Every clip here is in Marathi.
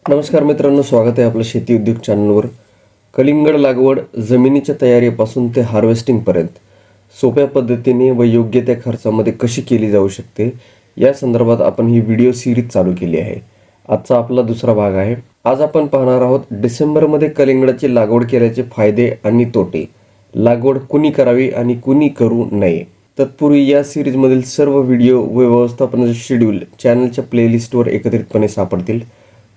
नमस्कार मित्रांनो, स्वागत आहे आपलं शेती उद्योग चॅनलवर. कलिंगड लागवड जमिनीच्या तयारीपासून ते हार्वेस्टिंगपर्यंत सोप्या पद्धतीने व योग्य त्या खर्चामध्ये कशी केली जाऊ शकते या संदर्भात आपण ही व्हिडिओ सिरीज चालू केली आहे. आजचा आपला दुसरा भाग आहे. आज आपण पाहणार आहोत डिसेंबरमध्ये कलिंगडाची लागवड केल्याचे फायदे आणि तोटे, लागवड कुणी करावी आणि कुणी करू नये. तत्पूर्वी या सिरीजमधील सर्व व्हिडिओ व व्यवस्थापनाचे शेड्यूल चॅनलच्या प्लेलिस्टवर एकत्रितपणे सापडतील.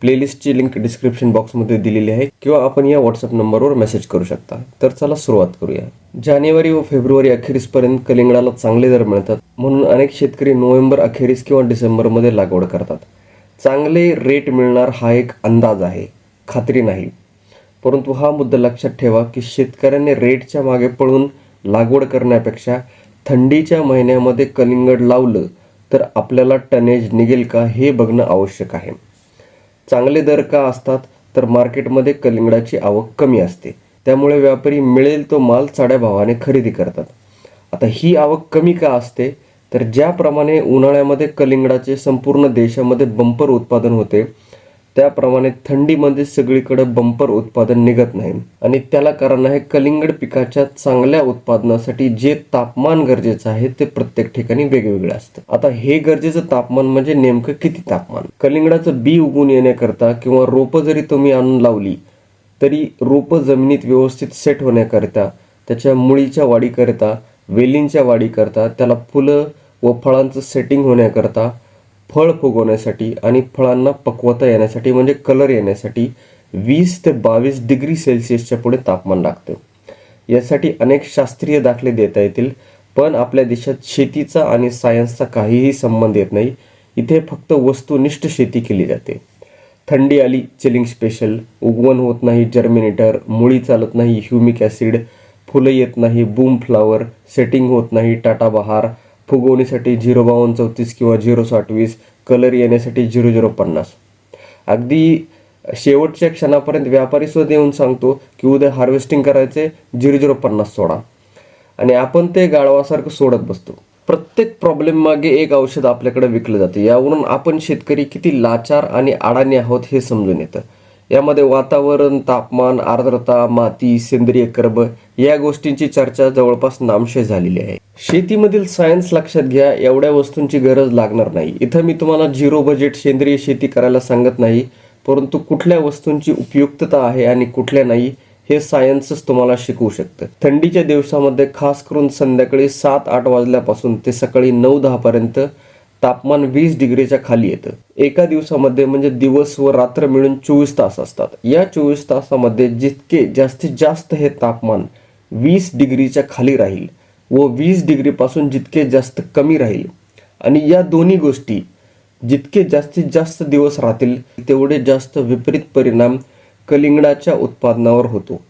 प्लेलिस्टची लिंक डिस्क्रिप्शन बॉक्समध्ये दिलेली आहे किंवा आपण या व्हॉट्सअप नंबरवर मेसेज करू शकता. तर चला सुरुवात करूया. जानेवारी व फेब्रुवारी अखेरीसपर्यंत कलिंगडाला चांगले दर मिळतात, म्हणून अनेक शेतकरी नोव्हेंबर अखेरीस किंवा डिसेंबरमध्ये लागवड करतात. चांगले रेट मिळणार हा एक अंदाज आहे, खात्री नाही. परंतु हा मुद्दा लक्षात ठेवा की शेतकऱ्यांनी रेटच्या मागे पळून लागवड करण्यापेक्षा थंडीच्या महिन्यामध्ये कलिंगड लावलं तर आपल्याला टनेज निघेल का हे बघणं आवश्यक आहे. चांगले दर का असतात तर मार्केटमध्ये कलिंगडाची आवक कमी असते, त्यामुळे व्यापारी मिळेल तो माल चढ्या भावाने खरेदी करतात. आता ही आवक कमी का असते तर ज्याप्रमाणे उन्हाळ्यामध्ये कलिंगडाचे संपूर्ण देशामध्ये बंपर उत्पादन होते, त्याप्रमाणे थंडीमध्ये सगळीकडे बंपर उत्पादन निघत नाही. आणि त्याला कारण आहे कलिंगड पिकाच्या चांगल्या उत्पादनासाठी जे तापमान गरजेचं आहे ते प्रत्येक ठिकाणी वेगवेगळे असतं. आता हे गरजेचं तापमान म्हणजे नेमकं किती तापमान? कलिंगडाचं बी उगवून येण्याकरता किंवा रोपं जरी तुम्ही आणून लावली तरी रोपं जमिनीत व्यवस्थित सेट होण्याकरिता, त्याच्या मुळीच्या वाढीकरिता, वेलींच्या वाढीकरता, त्याला फुलं व फळांचं सेटिंग होण्याकरता, फळ फुगवण्यासाठी आणि फळांना पक्वता येण्यासाठी म्हणजे कलर येण्यासाठी 20 ते 22 डिग्री सेल्सिअसच्या पुढे तापमान लागतं. यासाठी अनेक शास्त्रीय दाखले देता येतील, पण आपल्या देशात शेतीचा आणि सायन्सचा काहीही संबंध येत नाही. इथे फक्त वस्तुनिष्ठ शेती केली जाते. थंडी आली चिलिंग स्पेशल, उगवण होत नाही जर्मिनेटर, मुळी चालत नाही ह्युमिक ॲसिड, फुलं येत नाही बूम फ्लावर, सेटिंग होत नाही टाटा बहार, फुगवणीसाठी 05234 किंवा 028, कलर येण्यासाठी 0050. अगदी शेवटच्या क्षणापर्यंत व्यापारी सुद्धा येऊन सांगतो की उद्या हार्वेस्टिंग करायचे, 0050 सोडा, आणि आपण ते गाढवासारखं सोडत बसतो. प्रत्येक प्रॉब्लेम मागे एक औषध आपल्याकडे विकलं जातं. यावरून आपण शेतकरी किती लाचार आणि अडाणी आहोत हे समजून येतं. यामध्ये वातावरण, तापमान, आर्द्रता, माती, सेंद्रिय कर्ब या गोष्टींची चर्चा जवळपास नामशेष झालेली आहे. शेतीमधील सायन्स लक्षात घ्या, एवढ्या वस्तूंची गरज लागणार नाही. इथं मी तुम्हाला 0 बजेट सेंद्रिय शेती करायला सांगत नाही, परंतु कुठल्या वस्तूंची उपयुक्तता आहे आणि कुठल्या नाही हे सायन्सच तुम्हाला शिकवू शकतं. थंडीच्या दिवसामध्ये खास करून संध्याकाळी 7-8 वाजल्यापासून ते सकाळी 9-10 पर्यंत तापमान 20 डिग्रीच्या खाली येतं. एका दिवसामध्ये म्हणजे दिवस व रात्र मिळून 24 तास असतात. या 24 तासामध्ये जितके जास्तीत जास्त हे तापमान 20 डिग्रीच्या खाली राहील व 20 डिग्रीपासून जितके जास्त कमी राहील, आणि या दोन्ही गोष्टी जितके जास्तीत जास्त दिवस राहतील तेवढे जास्त विपरीत परिणाम कलिंगडाच्या उत्पादनावर होतो.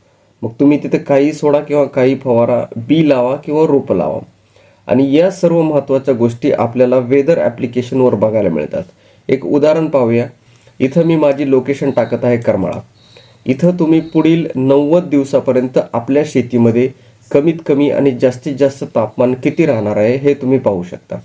मग तुम्ही तिथे काही सोडा किंवा काही फवारा, बी लावा किंवा रोपं लावा. आणि या सर्व महत्त्वाच्या गोष्टी आपल्याला वेदर ॲप्लिकेशनवर बघायला मिळतात. एक उदाहरण पाहूया. इथं मी माझी लोकेशन टाकत आहे करमाळा. इथं तुम्ही पुढील 90 दिवसापर्यंत आपल्या शेतीमध्ये कमीत कमी आणि जास्तीत जास्त तापमान किती राहणार आहे हे तुम्ही पाहू शकता.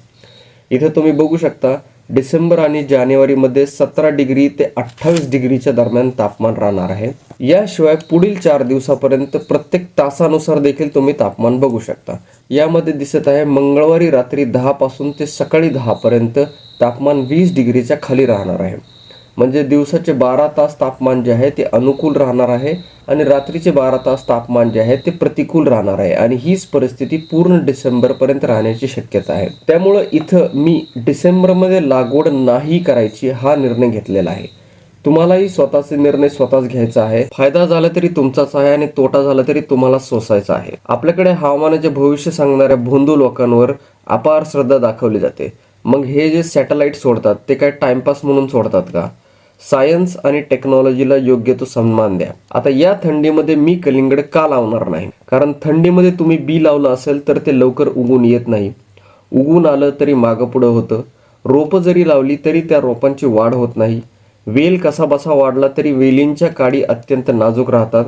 इथं तुम्ही बघू शकता डिसेंबर आणि जानेवारीमध्ये 17 डिग्री ते 28 डिग्रीच्या दरम्यान तापमान राहणार आहे. याशिवाय पुढील 4 दिवसापर्यंत प्रत्येक तासानुसार देखील तुम्ही तापमान बघू शकता. यामध्ये दिसत आहे मंगळवारी रात्री 10 पासून ते सकाळी 10 पर्यंत तापमान 20 डिग्रीच्या खाली राहणार आहे. म्हणजे दिवसाचे 12 तास तापमान जे आहे ते अनुकूल राहणार आहे आणि रात्रीचे 12 तास तापमान जे आहे ते प्रतिकूल राहणार आहे. आणि हीच परिस्थिती पूर्ण डिसेंबरपर्यंत राहण्याची शक्यता आहे. त्यामुळं इथं मी डिसेंबरमध्ये लागवड नाही करायची हा निर्णय घेतलेला आहे. तुम्हालाही स्वतःचे निर्णय स्वतःच घ्यायचा आहे. फायदा झाला तरी तुमचाच आहे आणि तोटा झाला तरी तुम्हाला सोसायचा आहे. आपल्याकडे हवामानाचे भविष्य सांगणाऱ्या भोंदू लोकांवर अपार श्रद्धा दाखवली जाते. मग हे जे सॅटेलाइट सोडतात ते काय टाइमपास म्हणून सोडतात का? सायन्स आणि टेक्नॉलॉजीला योग्य तो सन्मान द्या. आता या थंडीमध्ये मी कलिंगड का लावणार नाही? कारण थंडीमध्ये तुम्ही बी लावलं असेल तर ते लवकर उगवून येत नाही. उगवून आलं तरी मागं पुढं होतं. रोपं जरी लावली तरी त्या रोपांची वाढ होत नाही. वेल कसा बसा वाढला तरी वेलींच्या काडी अत्यंत नाजूक राहतात.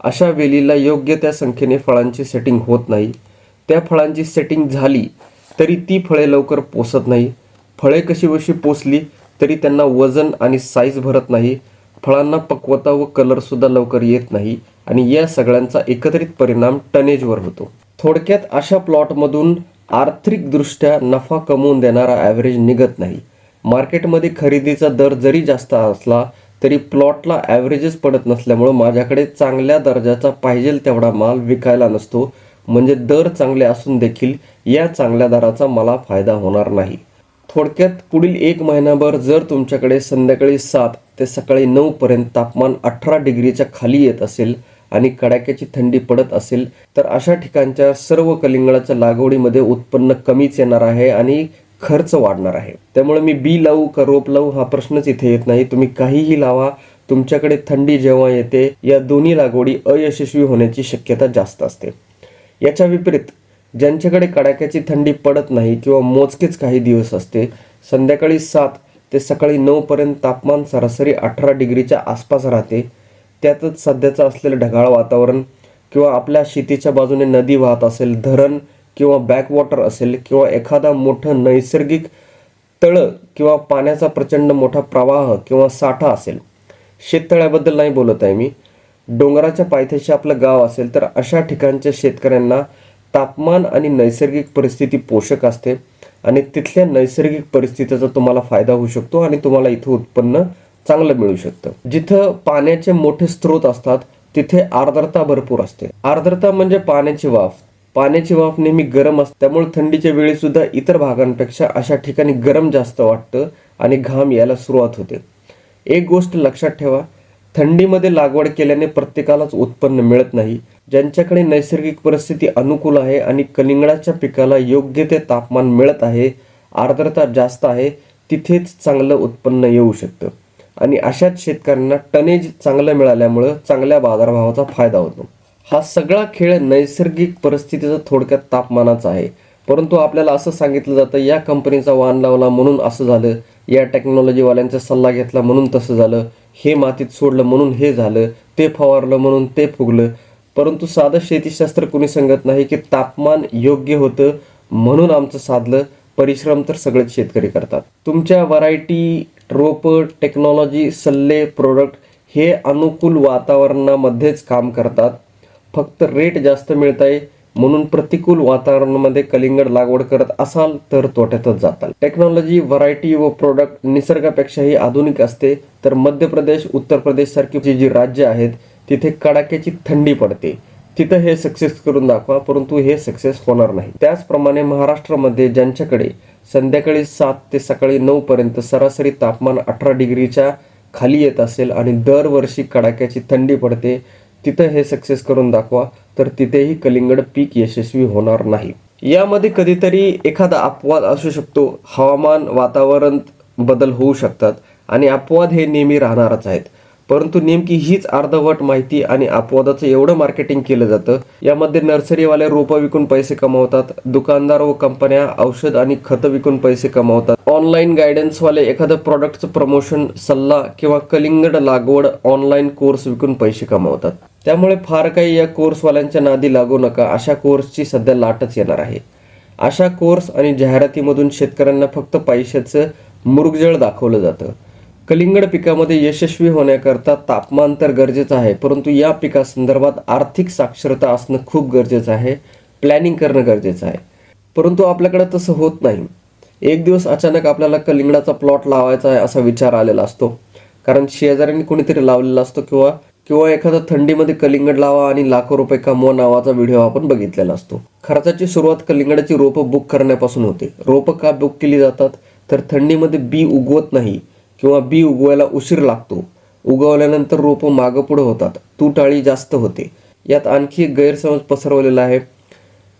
अशा वेलीला योग्य त्या संख्येने फळांची सेटिंग होत नाही. त्या फळांची सेटिंग झाली तरी ती फळे लवकर पोसत नाही. फळे कशी बशी पोसली तरी त्यांना वजन आणि साईज भरत नाही. फळांना पक्वता व कलर सुद्धा लवकर येत नाही आणि या सगळ्यांचा एकत्रित परिणाम टनेजवर होतो. थोडक्यात अशा प्लॉटमधून आर्थिकदृष्ट्या नफा कमवून देणारा ॲव्हरेज निघत नाही. मार्केटमध्ये खरेदीचा दर जरी जास्त असला तरी प्लॉटला ॲव्हरेजच पडत नसल्यामुळं माझ्याकडे चांगल्या दर्जाचा पाहिजे तेवढा माल विकायला नसतो. म्हणजे दर चांगले असून देखील या चांगल्या दराचा मला फायदा होणार नाही. थोडक्यात पुढील 1 महिनाभर जर तुमच्याकडे संध्याकाळी 7 ते सकाळी 9 पर्यंत तापमान 18 डिग्रीच्या खाली येत असेल आणि कडाक्याची थंडी पडत असेल तर अशा ठिकाणच्या सर्व कलिंगडाच्या लागवडीमध्ये उत्पन्न कमीच येणार आहे आणि खर्च वाढणार आहे. त्यामुळे मी बी लावू का रोप लावू हा प्रश्नच इथे येत नाही. तुम्ही काहीही लावा, तुमच्याकडे थंडी जेव्हा येते या दोन्ही लागवडी अयशस्वी होण्याची शक्यता जास्त असते. याच्या विपरीत ज्यांच्याकडे कडाक्याची थंडी पडत नाही किंवा मोजकेच काही दिवस असते, संध्याकाळी 7 ते सकाळी 9 पर्यंत तापमान सरासरी 18 डिग्रीच्या आसपास राहते. त्यातच सध्याचं असलेलं ढगाळ वातावरण किंवा आपल्या शेतीच्या बाजूने नदी वाहत असेल, धरण किंवा बॅकवॉटर असेल किंवा एखादा मोठं नैसर्गिक तळं किंवा पाण्याचा प्रचंड मोठा प्रवाह किंवा साठा असेल, शेततळ्याबद्दल नाही बोलत आहे मी, डोंगराच्या पायथ्याशी आपलं गाव असेल तर अशा ठिकाणच्या शेतकऱ्यांना तापमान आणि नैसर्गिक परिस्थिती पोषक असते आणि तिथल्या नैसर्गिक परिस्थितीचा तुम्हाला फायदा होऊ शकतो आणि तुम्हाला इथं उत्पन्न चांगलं मिळू शकतं. जिथं पाण्याचे मोठे स्रोत असतात तिथे आर्द्रता भरपूर असते. आर्द्रता म्हणजे पाण्याची वाफ. पाण्याची वाफ नेहमी गरम असते, त्यामुळे थंडीच्या वेळी सुद्धा इतर भागांपेक्षा अशा ठिकाणी गरम जास्त वाटतं आणि घाम यायला सुरुवात होते. एक गोष्ट लक्षात ठेवा, थंडीमध्ये लागवड केल्याने प्रत्येकालाच उत्पन्न मिळत नाही. ज्यांच्याकडे नैसर्गिक परिस्थिती अनुकूल आहे आणि कलिंगडाच्या पिकाला योग्य ते तापमान मिळत आहे, आर्द्रता जास्त आहे, तिथेच चांगलं उत्पन्न येऊ शकतं आणि अशाच शेतकऱ्यांना टनेज चांगलं मिळाल्यामुळं चांगल्या बाजारभावाचा फायदा होतो. हा सगळा खेळ नैसर्गिक परिस्थितीचा थोडक्यात तापमानाचा आहे. परंतु आपल्याला असं सांगितलं जातं या कंपनीचा वाण लावला म्हणून असं झालं, या टेक्नॉलॉजीवाल्यांचा सल्ला घेतला म्हणून तसं झालं, हे मातीत सोडलं म्हणून हे झालं, ते फवारलं म्हणून ते फुगलं. परंतु साधं शेतीशास्त्र कुणी सांगत नाही की तापमान योग्य होतं म्हणून आमचं साधलं. परिश्रम तर सगळेच शेतकरी करतात. तुमच्या व्हरायटी, रोपं, टेक्नॉलॉजी, सल्ले, प्रोडक्ट हे अनुकूल वातावरणामध्येच काम करतात. फक्त रेट जास्त मिळत आहे म्हणून प्रतिकूल वातावरणामध्ये कलिंगड लागवड करत असाल तर तोट्यातच जाताल. टेक्नॉलॉजी, व्हरायटी व प्रोडक्ट निसर्गापेक्षाही आधुनिक असते. तर मध्य प्रदेश, उत्तर प्रदेश सारखी जी राज्य आहेत तिथे कडाक्याची थंडी पडते, तिथं हे सक्सेस करून दाखवा. परंतु हे सक्सेस होणार नाही. त्याचप्रमाणे महाराष्ट्रामध्ये ज्यांच्याकडे संध्याकाळी 7 ते सकाळी 9 पर्यंत सरासरी तापमान 18 डिग्रीच्या खाली येत असेल आणि दरवर्षी कडाक्याची थंडी पडते, तिथं हे सक्सेस करून दाखवा. तर तिथेही कलिंगड पीक यशस्वी होणार नाही. यामध्ये कधीतरी एखादा अपवाद असू शकतो. हवामान, वातावरण बदल होऊ शकतात आणि अपवाद हे नेहमी राहणारच आहेत. परंतु नेमकी हीच अर्धवट माहिती आणि अपवादाचं एवढं मार्केटिंग केलं जातं. यामध्ये नर्सरीवाले रोपं विकून पैसे कमावतात, दुकानदार व कंपन्या औषध आणि खतं विकून पैसे कमावतात, ऑनलाईन गायडन्सवाले एखादं प्रॉडक्टचं प्रमोशन, सल्ला किंवा कलिंगड लागवड ऑनलाईन कोर्स विकून पैसे कमावतात. त्यामुळे फार काही या कोर्सवाल्यांच्या नादी लागू नका. अशा कोर्सची सध्या लाटच येणार आहे. अशा कोर्स आणि जाहिरातीमधून शेतकऱ्यांना फक्त पैशाचं मुरुगजळ दाखवलं जातं. कलिंगड पिकामध्ये यशस्वी होण्याकरता तापमान तर गरजेचं आहे, परंतु या पिकासंदर्भात आर्थिक साक्षरता असणं खूप गरजेचं आहे. प्लॅनिंग करणं गरजेचं आहे. परंतु आपल्याकडे तसं होत नाही. एक दिवस अचानक आपल्याला कलिंगडाचा प्लॉट लावायचा आहे असा विचार आलेला असतो, कारण शेजाऱ्यांनी कोणीतरी लावलेला असतो किंवा एखादा थंडीमध्ये कलिंगड लावा आणि लाखो रुपये कमवा नावाचा व्हिडिओ आपण बघितलेला असतो. खर्चाची सुरुवात कलिंगडाची रोपं बुक करण्यापासून होते. रोपं का बुक केली जातात तर थंडीमध्ये बी उगवत नाही किंवा बी उगवायला उशीर लागतो. उगवल्यानंतर रोपं मागं पुढं होतात, तुटाळी जास्त होते. यात आणखी एक गैरसमज पसरवलेला आहे,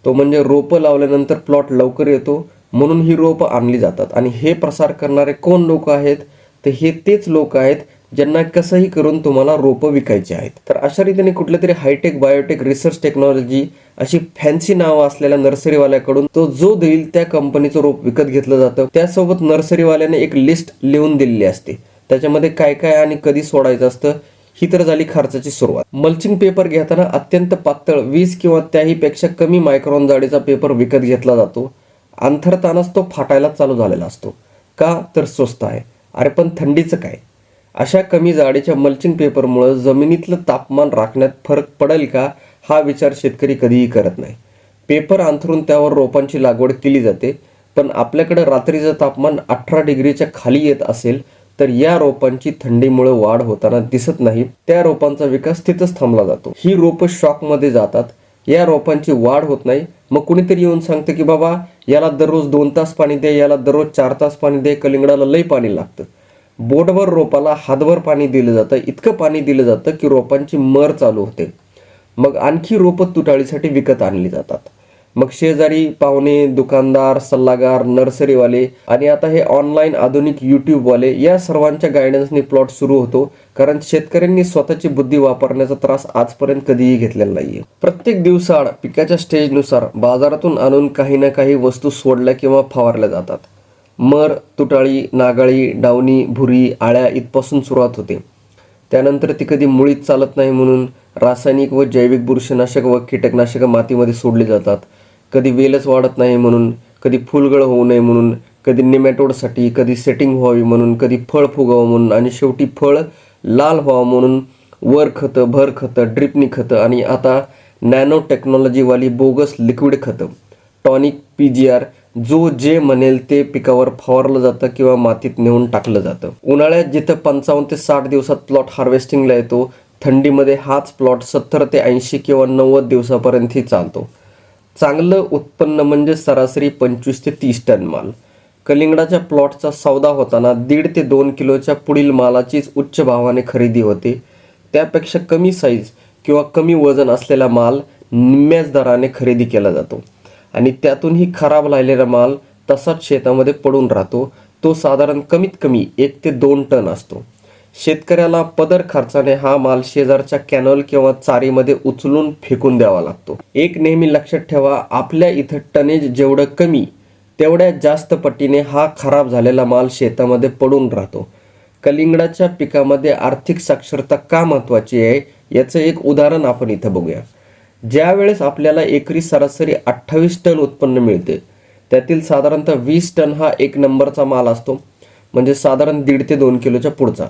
तो म्हणजे रोपं लावल्यानंतर प्लॉट लवकर येतो म्हणून ही रोपं आणली जातात. आणि हे प्रसार करणारे कोण लोक आहेत तर हे तेच लोक आहेत ज्यांना कसंही करून तुम्हाला रोपं विकायची आहेत. तर अशा रीतीने कुठल्या तरी हायटेक, बायोटेक, रिसर्च टेक्नॉलॉजी अशी फॅन्सी नावं असलेल्या नर्सरीवाल्याकडून तो जो देईल त्या कंपनीचं रोप विकत घेतलं जातं. त्यासोबत नर्सरीवाल्याने एक लिस्ट लिहून दिलेली असते, त्याच्यामध्ये काय काय आणि कधी सोडायचं असतं. ही तर झाली खर्चाची सुरुवात. मल्चिंग पेपर घेताना अत्यंत पातळ 20 किंवा त्याहीपेक्षा कमी मायक्रॉन जाडीचा पेपर विकत घेतला जातो. अंथरतानाच तो फाटायला चालू झालेला असतो. का तर स्वस्त आहे. अरे पण थंडीचं काय? अशा कमी जाडीच्या मल्चिंग पेपरमुळे जमिनीतलं तापमान राखण्यात फरक पडेल का, हा विचार शेतकरी कधीही करत नाही. पेपर अंथरून त्यावर रोपांची लागवड केली जाते, पण आपल्याकडे रात्रीचं तापमान 18 डिग्रीच्या खाली येत असेल तर या रोपांची थंडीमुळे वाढ होताना दिसत नाही. त्या रोपांचा विकास तिथंच थांबला जातो. ही रोपं शॉकमध्ये जातात. या रोपांची वाढ होत नाही. मग कुणीतरी येऊन सांगतं की बाबा याला दररोज 2 तास पाणी दे, याला दररोज 4 तास पाणी दे, कलिंगडाला लई पाणी लागतं. बोटभर रोपाला हातभर पाणी दिलं जातं. इतकं पाणी दिलं जातं की रोपांची मर चालू होते. मग आणखी रोपं तुटाळीसाठी विकत आणली जातात. मग शेजारी, पाहुणे, दुकानदार, सल्लागार, नर्सरीवाले आणि आता हे ऑनलाईन आधुनिक यूट्यूबवाले या सर्वांच्या गायडन्सनी प्लॉट सुरू होतो. कारण शेतकऱ्यांनी स्वतःची बुद्धी वापरण्याचा त्रास आजपर्यंत कधीही घेतलेला नाहीये. प्रत्येक दिवसाआड पिकाच्या स्टेजनुसार बाजारातून आणून काही ना काही वस्तू सोडल्या किंवा फवारल्या जातात. मर, तुटाळी, नागाळी, डावणी, भुरी, आळ्या इथपासून सुरुवात होते. त्यानंतर ती कधी मुळीत चालत नाही म्हणून रासायनिक व जैविक बुरशीनाशक व कीटकनाशक मातीमध्ये सोडली जातात. कधी वेलच वाढत नाही म्हणून, कधी फुलगळ होऊ नये म्हणून, कधी निमॅटोडसाठी, कधी सेटिंग व्हावी म्हणून, कधी फळ फुगावं म्हणून आणि शेवटी फळ लाल व्हावं म्हणून वर खतं, भर खतं, ड्रिपनी खतं आणि आता नॅनो टेक्नॉलॉजीवाली बोगस लिक्विड खतं, टॉनिक, PGR, जो जे म्हणेल ते पिकावर फवारलं जातं किंवा मातीत नेऊन टाकलं जातं. उन्हाळ्यात जिथं 55 ते 60 दिवसात प्लॉट हार्वेस्टिंगला येतो, थंडीमध्ये हाच प्लॉट 70 ते 80 किंवा 90 दिवसापर्यंतही चालतो. चांगलं उत्पन्न म्हणजे सरासरी 25 ते 30 टन माल. कलिंगडाच्या प्लॉटचा सौदा होताना 1.5 ते 2 किलोच्या पुढील मालाचीच उच्च भावाने खरेदी होते. त्यापेक्षा कमी साईज किंवा कमी वजन असलेला माल निम्म्याच दराने खरेदी केला जातो आणि त्यातूनही खराब राहिलेला माल तसाच शेतामध्ये पडून राहतो. तो साधारण कमीत कमी 1 ते 2 टन असतो. शेतकऱ्याला पदर खर्चाने हा माल शेजारच्या कॅनल किंवा चारीमध्ये उचलून फेकून द्यावा लागतो. एक नेहमी लक्षात ठेवा, आपल्या इथं टनेज जेवढं कमी तेवढ्या जास्त पटीने हा खराब झालेला माल शेतामध्ये पडून राहतो. कलिंगडाच्या पिकामध्ये आर्थिक साक्षरता का महत्त्वाची आहे याचं एक उदाहरण आपण इथं बघूया. ज्या वेळेस आपल्याला एकरी सरासरी 28 टन उत्पन्न मिळते, त्यातील साधारणतः 20 टन हा एक नंबरचा माल असतो, म्हणजे साधारण 1.5 ते 2 किलोच्या पुढचा.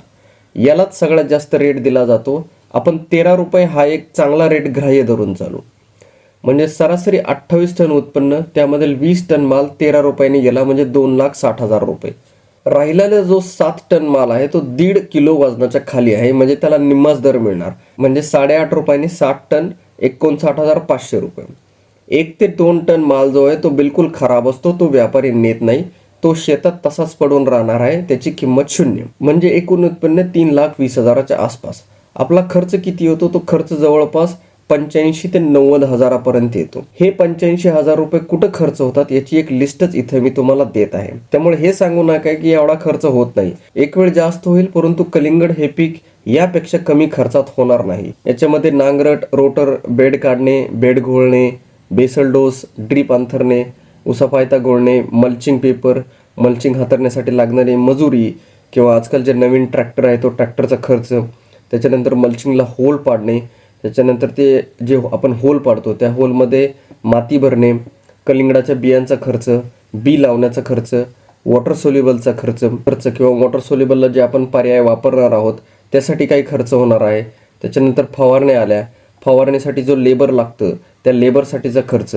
यालाच सगळ्यात जास्त रेट दिला जातो. आपण 13 रुपये हा एक चांगला रेट ग्राह्य धरून चालू. म्हणजे सरासरी 28 टन उत्पन्न, त्यामधील 20 टन माल 13 रुपयांनी गेला म्हणजे 2,60,000 रुपये. राहिलेला जो 7 टन माल आहे तो 1.5 किलो वजनाच्या खाली आहे, म्हणजे त्याला निम्माच दर मिळणार. म्हणजे 8.5 रुपयांनी 7 टन 59,500 रुपये. 1 ते 2 टन माल जो आहे तो बिलकुल खराब असतो, तो व्यापारी नेत नाही, तो शेतात तसाच पडून राहणार आहे, त्याची किंमत 0. म्हणजे एकूण उत्पन्न 3,20,000च्या आसपास. आपला खर्च किती होतो, तो खर्च जवळपास 85 ते 90 हजारापर्यंत येतो. हे 85,000 रुपये कुठं खर्च होतात याची एक लिस्टच इथं मी तुम्हाला देत आहे. त्यामुळे हे सांगू नका की एवढा खर्च होत नाही. एक वेळ जास्त होईल, परंतु कलिंगड हे पीक यापेक्षा कमी खर्चात होणार नाही. याच्यामध्ये नांगरट, रोटर, बेड काढणे, बेड घोळणे, बेसल डोस, ड्रीप अंथरणे, उसापायता गोळणे, मल्चिंग पेपर, मल्चिंग हातरण्यासाठी लागणारी मजुरी किंवा आजकाल जे नवीन ट्रॅक्टर आहे तो ट्रॅक्टरचा खर्च, त्याच्यानंतर मल्चिंगला होल पाडणे, त्याच्यानंतर ते जे आपण होल पाडतो त्या होलमध्ये माती भरणे, कलिंगडाच्या बियांचा खर्च, बी लावण्याचा खर्च, वॉटर सोल्युबलचा खर्च किंवा वॉटर सोल्युबलला जे आपण पर्याय वापरणार आहोत त्यासाठी काही खर्च होणार आहे. त्याच्यानंतर फवारण्या आल्या, फवारणीसाठी जो लेबर लागतं त्या लेबरसाठीचा खर्च,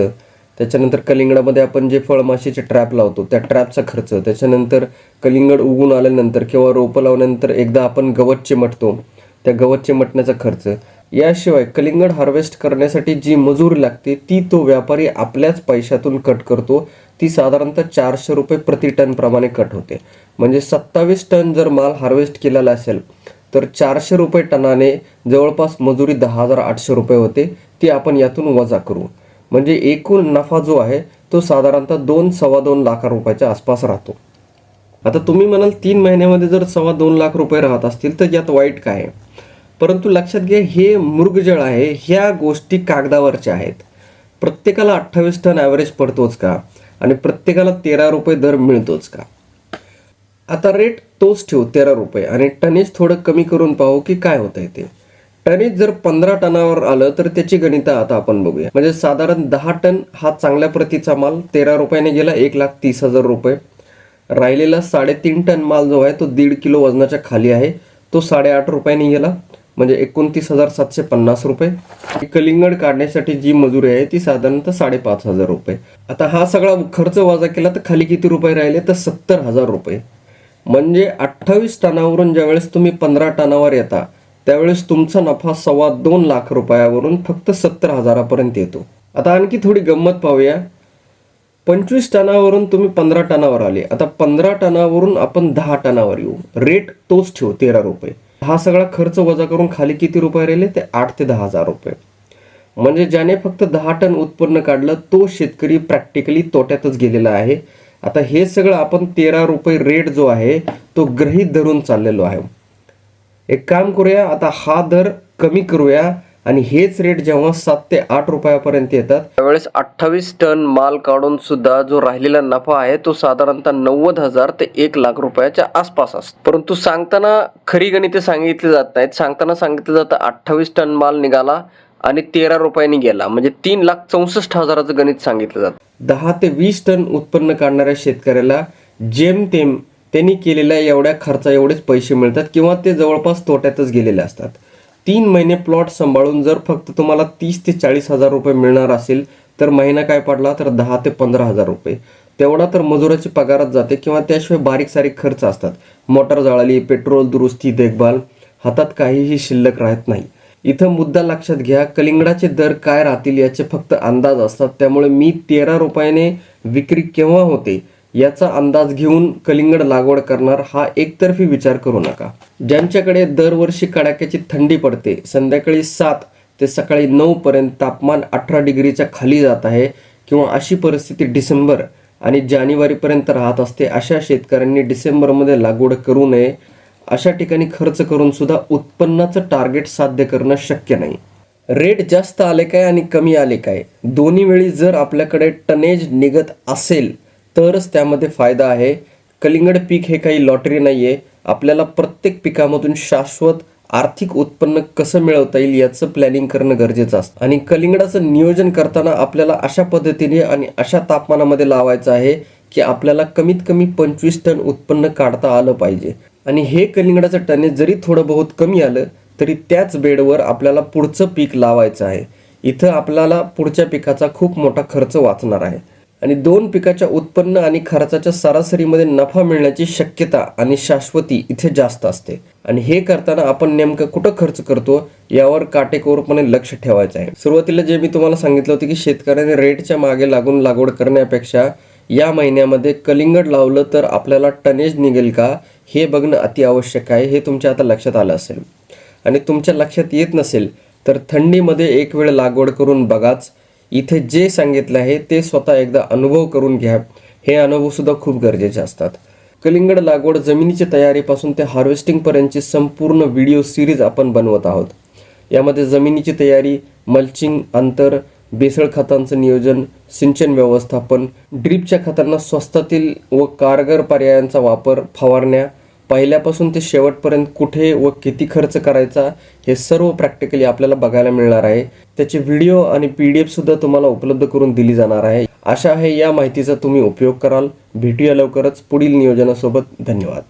त्याच्यानंतर कलिंगडामध्ये आपण जे फळमाशीचे ट्रॅप लावतो त्या ट्रॅपचा खर्च, त्याच्यानंतर कलिंगड उगून आल्यानंतर किंवा रोपं लावल्यानंतर एकदा आपण गवत चिमटतो त्या गवत चिमटण्याचा खर्च. याशिवाय कलिंगड हार्वेस्ट करण्यासाठी जी मजुरी लागते ती तो व्यापारी आपल्याच पैशातून कट करतो. ती साधारणतः 400 रुपये प्रति टन प्रमाणे कट होते. म्हणजे 27 टन जर माल हार्वेस्ट केलेला असेल तर 400 रुपये टनाने जवळपास मजुरी 10,800 रुपये होते. ती आपण यातून वजा करू. म्हणजे एकूण नफा जो आहे तो साधारणतः 2-2.25 लाख रुपयाच्या आसपास राहतो. आता तुम्ही म्हणाल 3 महिन्यामध्ये जर 2.25 लाख रुपये राहत असतील तर यात वाईट काय आहे? परंतु लक्षात घ्या, हे मृगजळ आहे, ह्या गोष्टी कागदावरच्या आहेत. प्रत्येकाला 28 टन ॲव्हरेज पडतोच का आणि प्रत्येकाला 13 रुपये दर मिळतोच का? आता रेट तोच ठेवू 13 रुपये आणि टनेज थोडं कमी करून पाहू की काय होतंय ते. टनेज जर 15 टनावर आलं तर त्याची गणितं आता आपण बघूया. म्हणजे साधारण 10 टन हा चांगल्या प्रतीचा माल 13 रुपयाने गेला 1,30,000 रुपये. राहिलेला 3.5 टन माल जो आहे तो 1.5 किलो वजनाच्या खाली आहे, तो 8.5 रुपयांनी गेला, म्हणजे 29,750 रुपये. कलिंगड काढण्यासाठी जी मजुरी आहे ती साधारणतः 5,500 रुपये. आता हा सगळा खर्च वजा केला तर खाली किती रुपये राहिले, तर 70,000 रुपये. म्हणजे 28 टनावरून ज्यावेळेस तुम्ही 15 टनावर येता त्यावेळेस तुमचा नफा 2.25 लाख रुपयावरून फक्त 70,000पर्यंत येतो. आता आणखी थोडी गंमत पाहूया. 25 टनावरून तुम्ही 15 टनावर आले, आता 15 टनावरून आपण 10 टनावर येऊ, रेट तोच ठेवू 13 रुपये. हा सगळा खर्च वजा करून खाली किती रुपये राहिले, ते 8 ते 10,000 रुपये. म्हणजे ज्याने फक्त 10 टन उत्पन्न काढलं तो शेतकरी प्रॅक्टिकली तोट्यातच गेलेला आहे. आता हे सगळं आपण 13 रुपये रेट जो आहे तो गृहीत धरून चाललेलो आहे. एक काम करूया, आता हा दर कमी करूया आणि हेच रेट जेव्हा 7 ते 8 रुपयापर्यंत येतात त्यावेळेस 28 टन माल काढून सुद्धा जो राहिलेला नफा आहे तो साधारणतः 90,000 ते 1 लाख रुपयाच्या आसपास असतो. परंतु सांगताना खरी गणिते सांगितली जात नाहीत. सांगताना सांगितलं जातं 28 टन माल निघाला आणि 13 रुपयांनी गेला, म्हणजे 3,64,000चं गणित सांगितलं जातं. 10 ते 20 टन उत्पन्न काढणाऱ्या शेतकऱ्याला जेमतेम त्यांनी केलेल्या एवढ्या खर्चा एवढेच पैसे मिळतात किंवा ते जवळपास तोट्यातच गेलेले असतात. 3 महिने प्लॉट सांभाळून जर फक्त तुम्हाला 30 ते 40,000 रुपये मिळणार असेल तर महिना काय पडला, तर 10 ते 15,000 रुपये. तेवढा तर मजुराची पगारात जाते किंवा त्याशिवाय बारीक सारीक खर्च असतात. मोटार जळाली, पेट्रोल दुरुस्ती, देखभाल, हातात काहीही शिल्लक राहत नाही. इथं मुद्दा लक्षात घ्या, कलिंगडाचे दर काय राहतील याचे फक्त अंदाज असतात. त्यामुळे मी 13 रुपयाने विक्री केव्हा होते याचा अंदाज घेऊन कलिंगड लागवड करणार हा एकतर्फी विचार करू नका. ज्यांच्याकडे दरवर्षी कडाक्याची थंडी पडते, संध्याकाळी 7 ते सकाळी 9 पर्यंत तापमान 18 डिग्रीच्या खाली जात आहे किंवा अशी परिस्थिती डिसेंबर आणि जानेवारीपर्यंत राहत असते, अशा शेतकऱ्यांनी डिसेंबरमध्ये लागवड करू नये. अशा ठिकाणी खर्च करून सुद्धा उत्पन्नाचं टार्गेट साध्य करणं शक्य नाही. रेट जास्त आले काय आणि कमी आले काय, दोन्ही वेळी जर आपल्याकडे टनेज निघत असेल तरच त्यामध्ये फायदा आहे. कलिंगड पीक हे काही लॉटरी नाही आहे. आपल्याला प्रत्येक पिकामधून शाश्वत आर्थिक उत्पन्न कसं मिळवता येईल याचं प्लॅनिंग करणं गरजेचं असतं. आणि कलिंगडाचं नियोजन करताना आपल्याला अशा पद्धतीने आणि अशा तापमानामध्ये लावायचं आहे की आपल्याला कमीत कमी 25 टन उत्पन्न काढता आलं पाहिजे. आणि हे कलिंगडाचं टनेज जरी थोडं बहुत कमी आलं तरी त्याच बेडवर आपल्याला पुढचं पीक लावायचं आहे. इथं आपल्याला पुढच्या पिकाचा खूप मोठा खर्च वाचणार आहे. आणि 2 पिकाच्या उत्पन्न आणि खर्चाच्या सरासरीमध्ये नफा मिळण्याची शक्यता आणि शाश्वती इथे जास्त असते. आणि हे करताना आपण नेमकं कुठं खर्च करतो यावर काटेकोरपणे लक्ष ठेवायचं आहे. सुरुवातीला जे मी तुम्हाला सांगितलं होतं की शेतकऱ्याने रेटच्या मागे लागून लागवड करण्यापेक्षा या महिन्यामध्ये कलिंगड लावलं तर आपल्याला टनेज निघेल का हे बघणं अति आवश्यक आहे. हे तुमच्या आता लक्षात आलं असेल. आणि तुमच्या लक्षात येत नसेल तर थंडीमध्ये एक वेळ लागवड करून बघाच. इथे जे सांगितलं आहे ते स्वतः एकदा अनुभव करून घ्या. हे अनुभवसुद्धा खूप गरजेचे असतात. कलिंगड लागवड जमिनीची तयारीपासून ते हार्वेस्टिंगपर्यंतची संपूर्ण व्हिडिओ सिरीज आपण बनवत आहोत. यामध्ये जमिनीची तयारी, मल्चिंग, अंतर, बेसळ खतांचं नियोजन, सिंचन व्यवस्थापन, ड्रीपच्या खतांना स्वस्तातील व कारगर पर्यायांचा वापर, फवारण्या, पहिल्यापासून ते शेवटपर्यंत कुठे व किती खर्च करायचा हे सर्व प्रॅक्टिकली आपल्याला बघायला मिळणार आहे. त्याचे व्हिडिओ आणि PDF सुद्धा तुम्हाला उपलब्ध करून दिली जाणार आहे. आशा आहे या माहितीचा तुम्ही उपयोग कराल. भेटूया लवकरच पुढील नियोजनासोबत. धन्यवाद.